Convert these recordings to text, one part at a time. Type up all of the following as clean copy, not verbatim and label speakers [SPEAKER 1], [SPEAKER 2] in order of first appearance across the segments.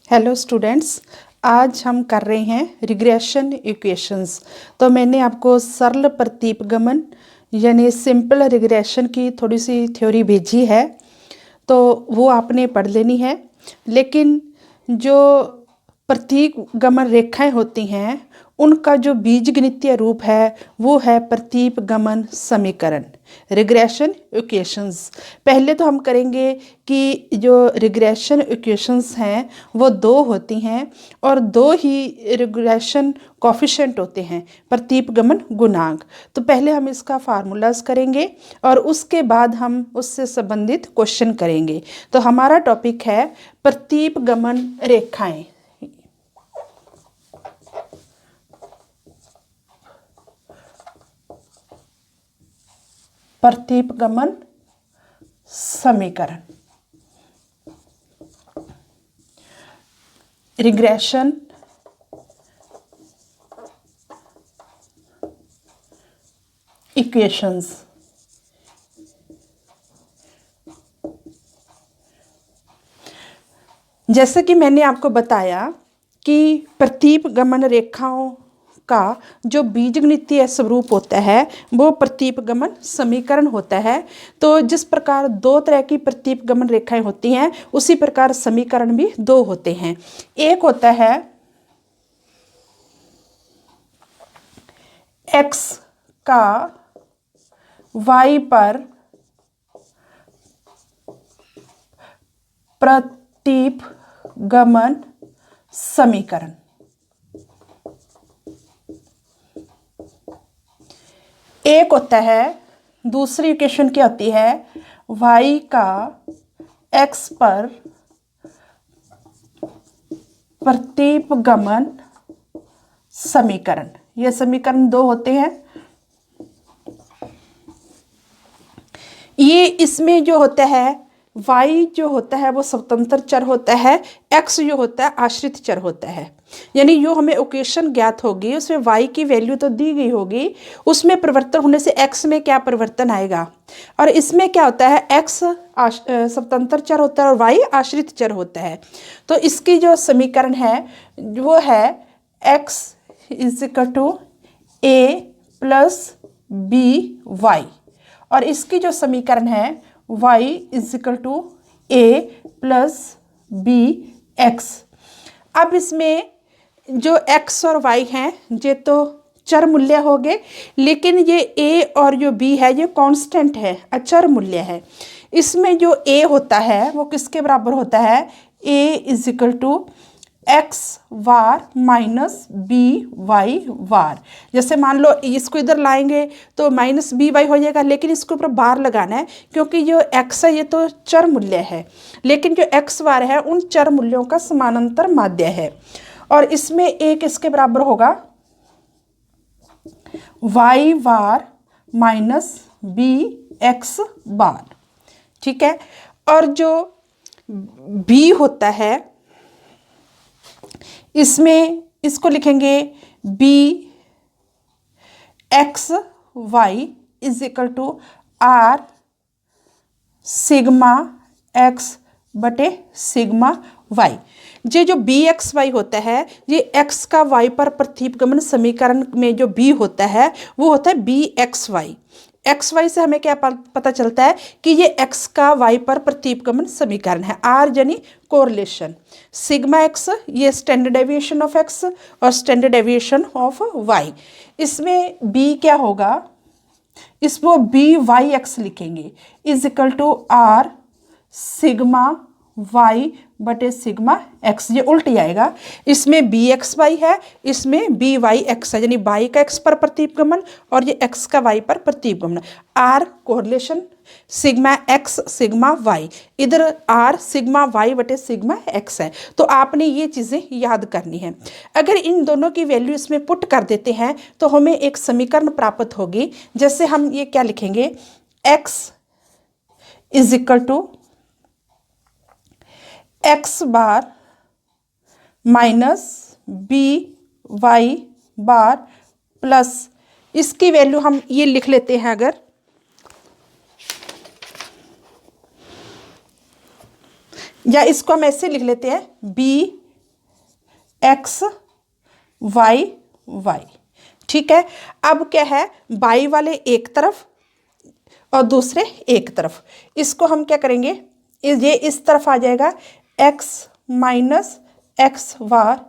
[SPEAKER 1] Hello students, आज हम कर रहे हैं रिग्रेशन इक्वेशंस। तो मैंने आपको सरल प्रतीपगमन यानी सिंपल रिग्रेशन की थोड़ी सी थ्योरी भेजी है, तो वो आपने पढ़ लेनी है। लेकिन जो प्रतीपगमन रेखाएं होती हैं उनका जो बीजगणितीय रूप है वो है प्रतीपगमन समीकरण, रिग्रेशन इक्वेशंस। पहले तो हम करेंगे कि जो रिग्रेशन इक्वेशंस हैं वो दो होती हैं और दो ही रिग्रेशन कॉफिशिएंट होते हैं, प्रतीपगमन गुणांक। तो पहले हम इसका फार्मूलाज करेंगे और उसके बाद हम उससे संबंधित क्वेश्चन करेंगे। तो हमारा टॉपिक है प्रतीपगमन रेखाएं। प्रतीपगमन समीकरण, रिग्रेशन इक्वेशंस। जैसे कि मैंने आपको बताया कि प्रतीपगमन रेखाओं का जो बीजगणितीय स्वरूप होता है वो प्रतीपगमन समीकरण होता है। तो जिस प्रकार दो तरह की प्रतीपगमन रेखाएं होती हैं उसी प्रकार समीकरण भी दो होते हैं। एक होता है x का y पर प्रतीपगमन समीकरण। एक होता है, दूसरी इक्वेशन क्या होती है, y का x पर प्रतीपगमन समीकरण। ये समीकरण दो होते हैं। ये इसमें जो होता है y जो होता है वो स्वतंत्र चर होता है, x जो होता है आश्रित चर होता है। यानी जो हमें इक्वेशन ज्ञात होगी उसमें y की वैल्यू तो दी गई होगी, उसमें परिवर्तन होने से x में क्या परिवर्तन आएगा। और इसमें क्या होता है, x स्वतंत्र चर होता है और y आश्रित चर होता है। तो इसकी जो समीकरण है वो है x = a + by और इसकी जो समीकरण है y = a + bx। अब इसमें जो x और y हैं ये तो चर मूल्य हो गए, लेकिन ये a और जो b है ये कांस्टेंट है, अचर मूल्य है। इसमें जो a होता है वो किसके बराबर होता है, a = x वार - by वार। जैसे मान लो इसको इधर लाएंगे तो -by हो जाएगा, लेकिन इसके ऊपर बार लगाना है क्योंकि जो x है ये तो चर मूल्य है, लेकिन जो x वार है उन चर मूल्यों का समानांतर माध्य है। और इसमें एक इसके बराबर होगा y वार - bx बार। ठीक है। और जो b होता है इसमें इसको लिखेंगे bx y = r sigma x बटे सिग्मा y। ये जो bxy होता है ये x का y पर प्रतीपगमन समीकरण में जो b होता है वो होता है bxy। xy से हमें क्या पता चलता है कि ये x का y पर प्रतीपगमन समीकरण है। r यानी कोरिलेशन, सिग्मा x ये स्टैंडर्ड डेविएशन ऑफ x और स्टैंडर्ड डेविएशन ऑफ y। इसमें b क्या होगा, इसको byx लिखेंगे = r सिग्मा y बटे सिग्मा x। ये उल्ट आएगा, इसमें bxy है इसमें byx है, यानी y का x पर प्रतीपगमन और ये x का y पर प्रतीपगमन। r correlation, sigma x sigma y, इधर r सिग्मा y बटे सिग्मा x है। तो आपने ये चीज़ें याद करनी है। अगर इन दोनों की वैल्यू इसमें पुट कर देते हैं तो हमें एक समीकरण प्राप्त होगी। जैसे हम ये क्या लिखेंगे, x = x bar -by bar plus इसकी वैल्यू हम ये लिख लेते हैं, अगर या इसको हम ऐसे लिख लेते हैं b एक्स वाई वाई। ठीक है, अब क्या है, बाई वाले एक तरफ और दूसरे एक तरफ, इसको हम क्या करेंगे, ये इस तरफ आ जाएगा x minus x bar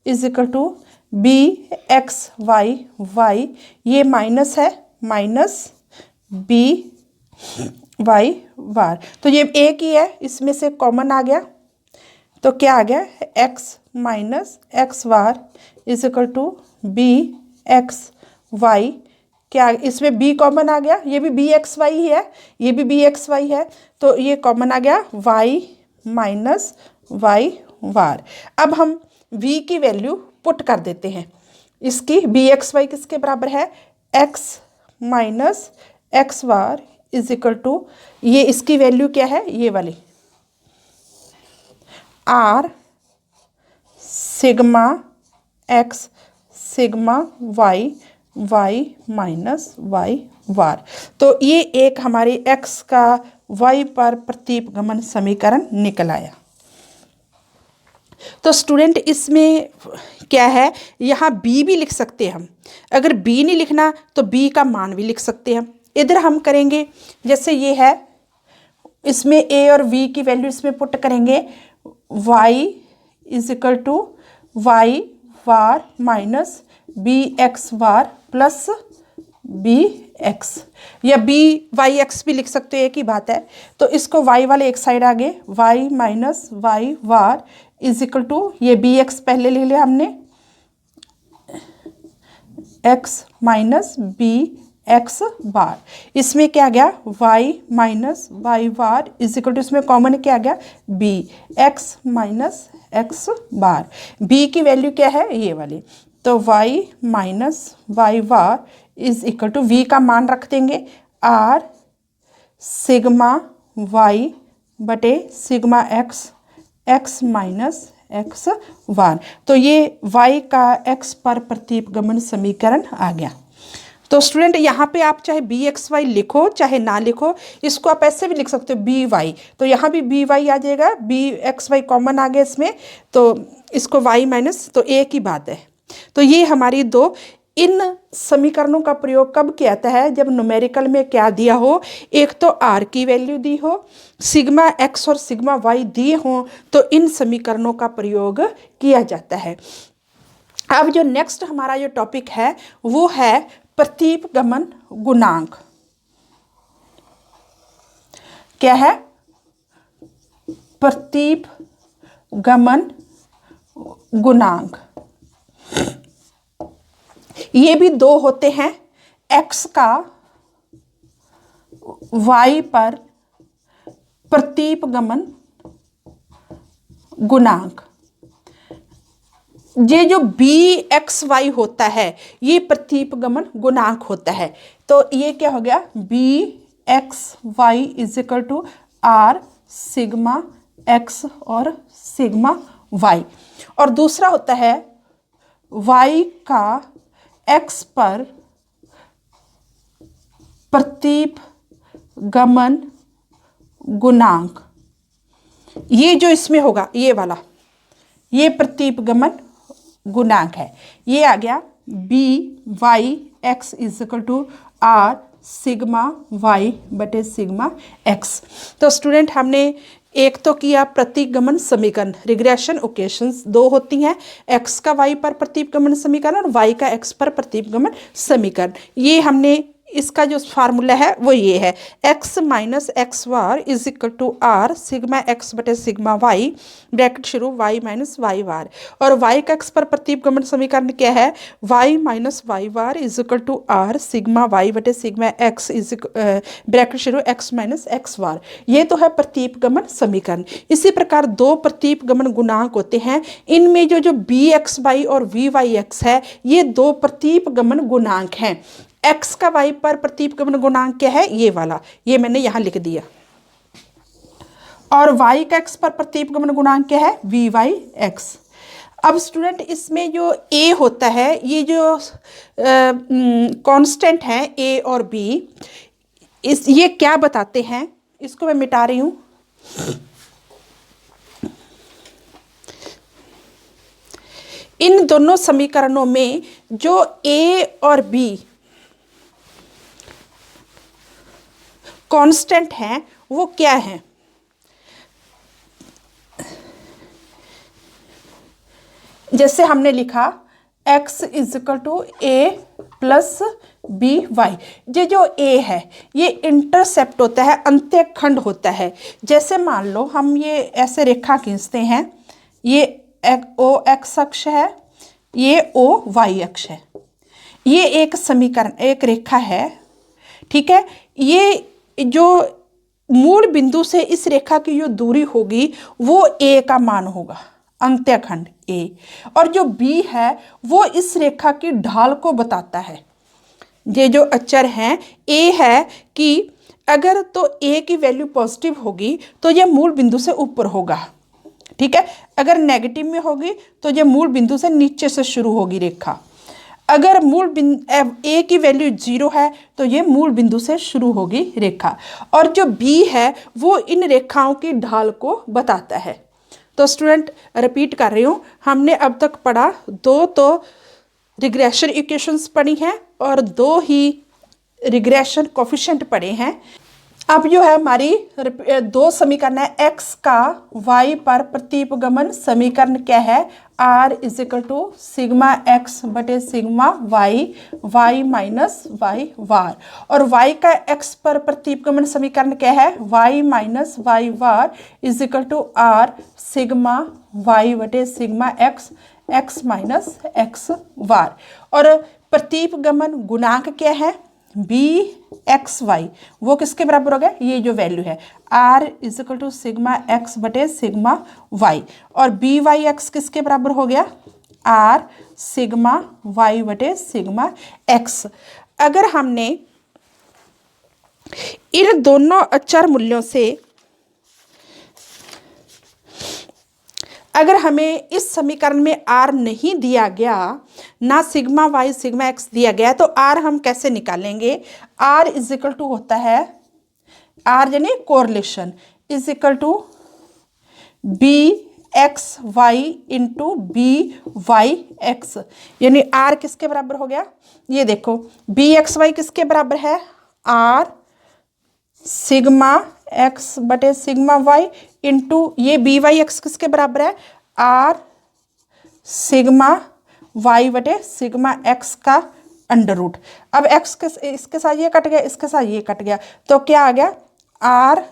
[SPEAKER 1] is equal to b x y y, ये माइनस है, माइनस बी वाई वार, तो ये एक ही है, इसमें से कॉमन आ गया, तो क्या आ गया, x minus x bar is equal to b x y, क्या इसमें b कॉमन आ गया, ये भी बी एक्स वाई ही है, ये भी बी एक्स वाई है, तो ये कॉमन आ गया y माइनस वाई वार। अब हम v की वैल्यू पुट कर देते हैं, इसकी बी एक्स वाई किसके बराबर है, x minus x bar is equal to, ये इसकी वैल्यू क्या है, ये वाली r sigma x sigma y y minus y bar. तो ये एक हमारी x का y पर प्रतीपगमन समीकरण निकल आया। तो स्टूडेंट इसमें क्या है, यहाँ b भी लिख सकते हैं हम, अगर b नहीं लिखना तो b का मान भी लिख सकते हैं। इधर हम करेंगे, जैसे ये है, इसमें a और v की वैल्यू इसमें पुट करेंगे, y is equal to y bar minus b x bar plus b x, या बी वाई एक्स भी लिख सकते हो, एक ही बात है। तो इसको y वाले एक साइड आ गए, y minus y bar is equal to, ये बी एक्स पहले ले लिया हमने, x minus b x bar, इसमें क्या आ गया, y minus y bar is equal to, इसमें कॉमन क्या आ गया, b x minus x bar, b की वैल्यू क्या है, ये वाली, तो y minus y bar is equal to, v का मान रख देंगे r सिग्मा y बटे sigma x, x minus x बार। तो ये y का x पर प्रतीपगमन समीकरण आ गया। तो स्टूडेंट यहाँ पे आप चाहे बी एक्स वाई लिखो चाहे ना लिखो, इसको आप ऐसे भी लिख सकते हो बी वाई, तो यहाँ भी बी वाई आ जाएगा, बी एक्स वाई कॉमन आ गया इसमें, तो इसको वाई माइनस, तो एक ही बात है। तो ये हमारी दो, इन समीकरणों का प्रयोग कब किया जाता है, जब न्यूमेरिकल में क्या दिया हो, एक तो आर की वैल्यू दी हो, सिग्मा एक्स और सिग्मा वाई दिए हों, तो इन समीकरणों का प्रयोग किया जाता है। अब जो नेक्स्ट हमारा जो टॉपिक है वो है प्रतीपगमन गुणांक। क्या है, प्रतीपगमन गुणांक। ये भी दो होते हैं, x का y पर प्रतीपगमन गुणांक। ये जो बी एक्स वाई होता है ये प्रतीपगमन गुणांक होता है, तो ये क्या हो गया, b x y is equal to r sigma x और सिग्मा वाई, और दूसरा होता है y का x पर प्रतीपगमन गुणांक। ये जो इसमें होगा ये वाला, ये प्रतीपगमन गुणांक है, ये आ गया b y x is equal to r sigma y बटे सिग्मा एक्स। तो स्टूडेंट हमने एक तो किया प्रतिगमन समीकरण, रिग्रेशन इक्वेशंस दो होती हैं, x का y पर प्रतिगमन समीकरण और y का x पर प्रतिगमन समीकरण। ये हमने, इसका जो फार्मूला है वो ये है, x minus x bar is equal to r sigma x बटे सिग्मा वाई ब्रैकेट शुरू y माइनस वाई वार, और y का x पर प्रतिगमन समीकरण क्या है, y minus y bar is equal to r sigma y बटे सिग्मा एक्स इज ब्रैकेट शुरू x माइनस एक्स वार। ये तो है प्रतिगमन समीकरण। इसी प्रकार दो प्रतिगमन गुणांक होते हैं, इनमें जो जो बी एक्स वाई और वी वाई एक्स है ये दो प्रतिगमन गुणांक हैं। x का y पर प्रतीपगमन गुणांक क्या है, ये वाला, ये मैंने यहाँ लिख दिया, और y का x पर प्रतीपगमन गुणांक क्या है, वी वाई एक्स। अब स्टूडेंट इसमें जो a होता है, ये जो कांस्टेंट है a और b, ये क्या बताते हैं, इसको मैं मिटा रही हूँ। इन दोनों समीकरणों में जो a और b कांस्टेंट हैं वो क्या है? जैसे हमने लिखा x is equal to a plus b y. ये जो a है ये इंटरसेप्ट होता है, अंत्यखंड होता है। जैसे मान लो हम ये ऐसे रेखा खींचते हैं, ये o x अक्ष है, ये o y अक्ष है, ये एक समीकरण, एक रेखा है, ठीक है। ये जो मूल बिंदु से इस रेखा की जो दूरी होगी वो a का मान होगा, अंत्यखंड a। और जो b है वो इस रेखा की ढाल को बताता है। ये जो अचर हैं, a है कि अगर तो a की वैल्यू पॉजिटिव होगी तो ये मूल बिंदु से ऊपर होगा, ठीक है। अगर नेगेटिव में होगी तो ये मूल बिंदु से नीचे से शुरू होगी रेखा। अगर मूल बिंदु a की वैल्यू 0 है तो ये मूल बिंदु से शुरू होगी रेखा। और जो b है वो इन रेखाओं की ढाल को बताता है। तो स्टूडेंट रिपीट कर रही हूँ, हमने अब तक पढ़ा 2 तो रिग्रेशन इक्वेशंस पढ़ी हैं और 2 ही रिग्रेशन कोफिशिएंट पढ़े हैं। अब जो है हमारी 2 समीकरण है, x का y पर प्रतीपगमन समीकरण क्या है? r is equal to sigma x बटे sigma y, y minus y bar. और y का x पर प्रतीपगमन समीकरण क्या है? y minus y bar is equal to r sigma y बटे sigma x, x minus x bar. और प्रतीपगमन गुणांक क्या है? बी एक्स वाई, वो किसके बराबर हो गया? ये जो वैल्यू है r is equal to sigma x बटे सिग्मा y। और बी वाई एक्स किसके बराबर हो गया? r सिग्मा y बटे सिग्मा x। अगर हमने इन दोनों अचर मूल्यों से, अगर हमें इस समीकरण में r नहीं दिया गया, ना सिग्मा y सिग्मा x दिया गया, तो r हम कैसे निकालेंगे? r इजिकल टू होता है, r यानी correlation, is equal to b x y into b y x. यानी r किसके बराबर हो गया? ये देखो बी एक्स वाई किसके बराबर है? r सिग्मा x बटे सिग्मा y इंटू ये बी वाई एक्स किसके बराबर है? r सिग्मा y बटे सिग्मा x का अंडर रूट। अब x इसके साथ ये कट गया, इसके साथ ये कट गया, तो क्या आ गया? r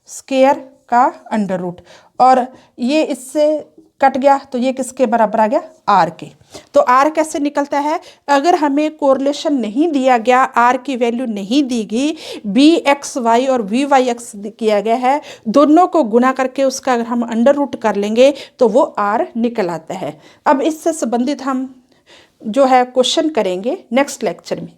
[SPEAKER 1] स्क्वायर का अंडर रूट। और ये इससे कट गया तो ये किसके बराबर आ गया? r के। तो r कैसे निकलता है? अगर हमें कोरिलेशन नहीं दिया गया, r की वैल्यू नहीं दी गई, बी एक्स वाई और वी वाई एक्स किया गया है, दोनों को गुना करके उसका अगर हम अंडर रूट कर लेंगे तो वो r निकल आता है। अब इससे संबंधित हम जो है क्वेश्चन करेंगे नेक्स्ट लेक्चर में।